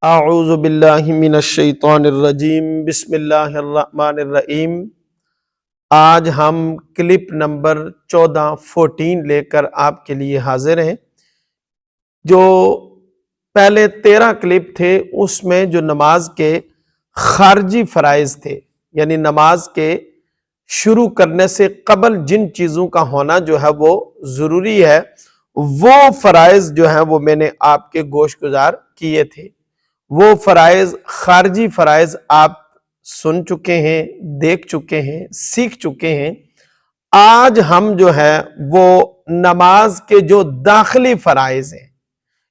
اعوذ باللہ من الشیطان الرجیم بسم اللہ الرحمن الرحیم۔ آج ہم کلپ نمبر 14 لے کر آپ کے لیے حاضر ہیں۔ جو پہلے 13 کلپ تھے اس میں جو نماز کے خارجی فرائض تھے، یعنی نماز کے شروع کرنے سے قبل جن چیزوں کا ہونا جو ہے وہ ضروری ہے، وہ فرائض جو ہیں وہ میں نے آپ کے گوش گزار کیے تھے۔ وہ فرائض، خارجی فرائض آپ سن چکے ہیں، دیکھ چکے ہیں، سیکھ چکے ہیں۔ آج ہم جو ہے وہ نماز کے جو داخلی فرائض ہیں،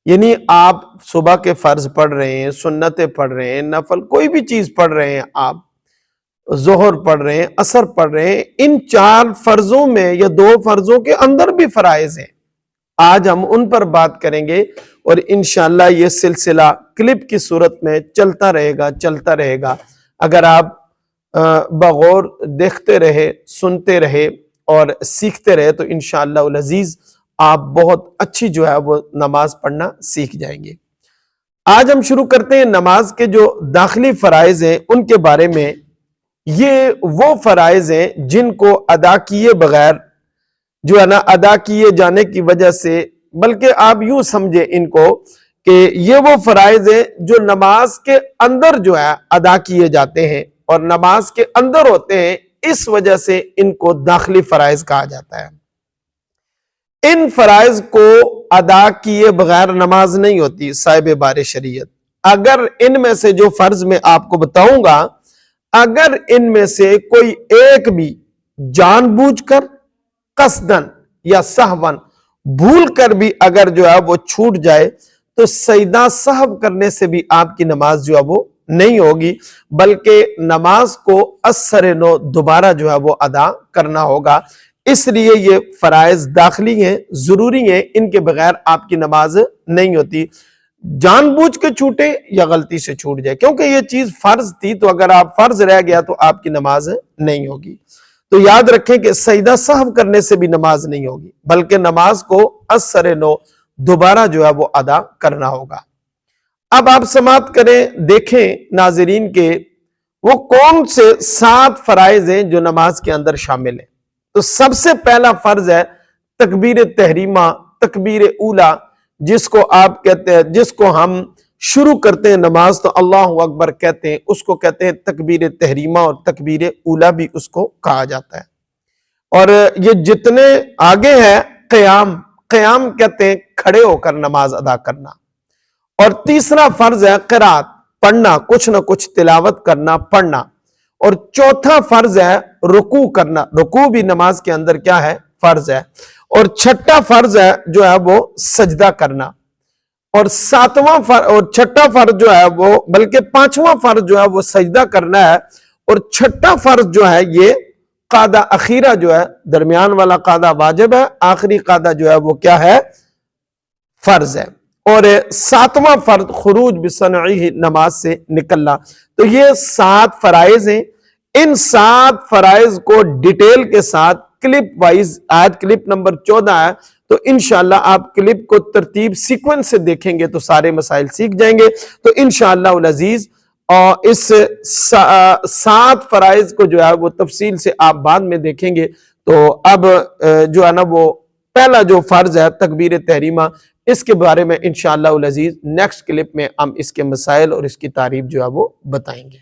یعنی آپ صبح کے فرض پڑھ رہے ہیں، سنتیں پڑھ رہے ہیں، نفل کوئی بھی چیز پڑھ رہے ہیں، آپ ظہر پڑھ رہے ہیں، عصر پڑھ رہے ہیں، ان 4 فرضوں میں یا 2 فرضوں کے اندر بھی فرائض ہیں۔ آج ہم ان پر بات کریں گے اور انشاءاللہ یہ سلسلہ کلپ کی صورت میں چلتا رہے گا۔ اگر آپ بغور دیکھتے رہے، سنتے رہے اور سیکھتے رہے تو انشاءاللہ العزیز آپ بہت اچھی جو ہے وہ نماز پڑھنا سیکھ جائیں گے۔ آج ہم شروع کرتے ہیں نماز کے جو داخلی فرائض ہیں ان کے بارے میں۔ یہ وہ فرائض ہیں جن کو ادا کیے بغیر جو ہے نا، ادا کیے جانے کی وجہ سے، بلکہ آپ یوں سمجھیں ان کو کہ یہ وہ فرائض ہیں جو نماز کے اندر جو ہے ادا کیے جاتے ہیں اور نماز کے اندر ہوتے ہیں، اس وجہ سے ان کو داخلی فرائض کہا جاتا ہے۔ ان فرائض کو ادا کیے بغیر نماز نہیں ہوتی صاحب بار شریعت۔ اگر ان میں سے جو فرض میں آپ کو بتاؤں گا، اگر ان میں سے کوئی ایک بھی جان بوجھ کر، قصدن یا سہون، بھول کر بھی اگر جو ہے وہ چھوٹ جائے تو سجدہ سہو کرنے سے بھی آپ کی نماز جو ہے وہ نہیں ہوگی، بلکہ نماز کو اثر نو دوبارہ جو ہے وہ ادا کرنا ہوگا۔ اس لیے یہ فرائض داخلی ہیں، ضروری ہیں، ان کے بغیر آپ کی نماز نہیں ہوتی۔ جان بوجھ کے چھوٹے یا غلطی سے چھوٹ جائے، کیونکہ یہ چیز فرض تھی، تو اگر آپ فرض رہ گیا تو آپ کی نماز نہیں ہوگی۔ تو یاد رکھیں کہ سجدہ سہو کرنے سے بھی نماز نہیں ہوگی، بلکہ نماز کو اثر نو دوبارہ جو ہے وہ ادا کرنا ہوگا۔ اب آپ سماعت کریں، دیکھیں ناظرین کے وہ کون سے 7 فرائض ہیں جو نماز کے اندر شامل ہیں۔ تو سب سے پہلا فرض ہے تکبیر تحریمہ، تکبیر اولا، جس کو آپ کہتے ہیں، جس کو ہم شروع کرتے ہیں نماز تو اللہ اکبر کہتے ہیں، اس کو کہتے ہیں تکبیر تحریمہ، اور تکبیر اولا بھی اس کو کہا جاتا ہے۔ اور یہ جتنے آگے ہے قیام کہتے ہیں کھڑے ہو کر نماز ادا کرنا۔ اور تیسرا فرض ہے قرات، پڑھنا، کچھ نہ کچھ تلاوت کرنا، پڑھنا۔ اور چوتھا فرض ہے رکوع کرنا، رکوع بھی نماز کے اندر کیا ہے؟ فرض ہے۔ اور چھٹا فرض ہے جو ہے وہ سجدہ کرنا۔ اور چھٹا فرض جو ہے وہ، بلکہ 5واں فرض جو ہے وہ سجدہ کرنا ہے۔ اور چھٹا فرض جو ہے یہ قاعدہ اخیرہ جو ہے، درمیان والا قاعدہ واجب ہے، آخری قاعدہ جو ہے وہ کیا ہے؟ فرض ہے۔ اور 7واں فرض خروج بصنعہ، نماز سے نکلنا۔ تو یہ 7 فرائض ہیں۔ ان 7 فرائض کو ڈیٹیل کے ساتھ کلپ وائز، آج کلپ نمبر 14 ہے، تو انشاءاللہ آپ کلپ کو ترتیب سیکوینس سے دیکھیں گے تو سارے مسائل سیکھ جائیں گے۔ تو انشاءاللہ العزیز اس 7 فرائض کو جو ہے وہ تفصیل سے آپ بعد میں دیکھیں گے۔ تو اب جو ہے نا وہ پہلا جو فرض ہے تکبیر تحریمہ، اس کے بارے میں انشاءاللہ العزیز نیکسٹ کلپ میں ہم اس کے مسائل اور اس کی تعریف جو ہے وہ بتائیں گے۔